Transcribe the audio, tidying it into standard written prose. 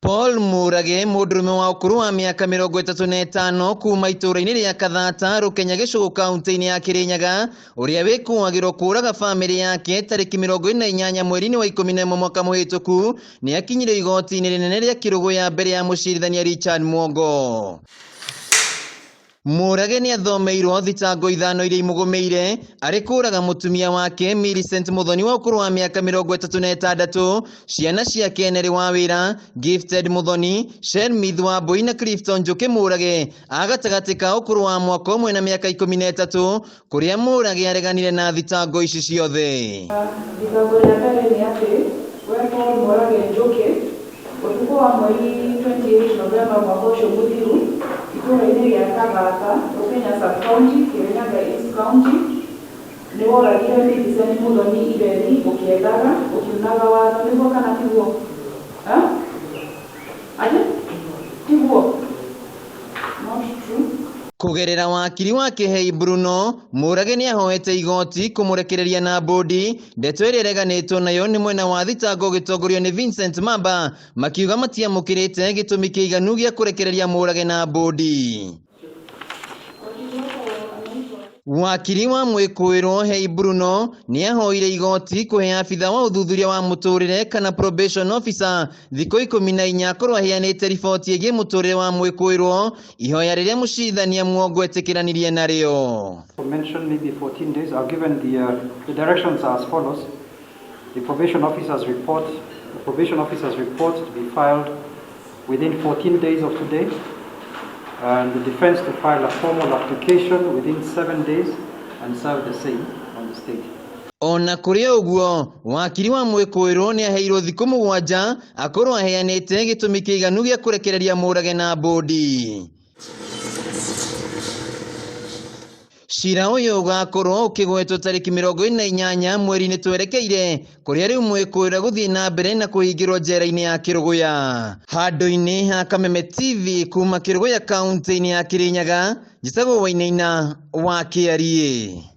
Paul Murage, mundurume wa ukuru wa miaka 35 kuma ituura-ini ria kathata rukenya Gichugu kaunti-ini ya Kirinyaga, uria wikuagirwo kuuraga bamily yake tariki 28 mweri-ini wa 11 mwaka muhituku, niakinyirio igoti-ini rinene ria Kerugoya mbere ya mucirithania Richard Mwongo. Murage ni athomeirwo thitango ithano iria imugumeire ari kuuraga mutumia wake Millicent Muthoni wa ukuru wa miaka 36, ciana ciake Kenere wa wira, Gifted Muthoni, Shelmith wa Mbui na Clifton Njuki Murage agatagati ka ukuru wa mwaka mwena miaka 13, kuria Murage areganire na thitango ici ciothe. Thitango ya mbere ni ati wepo Murage Njuki utuku wa mweri 28 Novemba mwaka ucio muthiru ituura-ini ria kathata rukenya sub county Kirinyaga East County ni woragire Millicent Muthoni iberi ukiendaga ukiunaga watho niguo kana tiguo aje tiguo not true. Kugerera wakiri wake Hei Bruno, Murage ni ahoete igoti kumurekereria na bodi ndeto iria ireganitwo nayo ni mwena wa thitango gitongorio ni Vincent Mamba makiuga matiamukirite gitumi kiiganu gia kurekereria Murage na bodi. Wakiri wa mwikuirwo Hei Bruno ni ahoire igoti kuhe afitha wa uthuthuria wa muturire kana probation officer thiko 14 akorwo aheanite riboti igie muturire wa mwikuirwo ihoya riria mucirithania Mwongo etikiranirie nario. Mention maybe 14 days. I've given the directions as follows. The probation officer's report to be filed within 14 days of today. And the defense to file a formal application within 7 days and serve the same on the state. Ona kuria uguo wakiri wa mwikuirwo ni aheirwo thikũ 7 akorwo aheanite gitumi kiiganu gia kurekereria Murage na bodi. Cira uyu ugakorwo ukigwetwo tariki 28 mweri-ini twerekeire kuria riu mwikuirwo guthii na mbere na kuhingirwo njera-ini ya Kerugoya. Handu-ini ha Kameme TV kuma Kerugoya kaunti-ini ya Kirinyaga, Gichugu wa Kiria.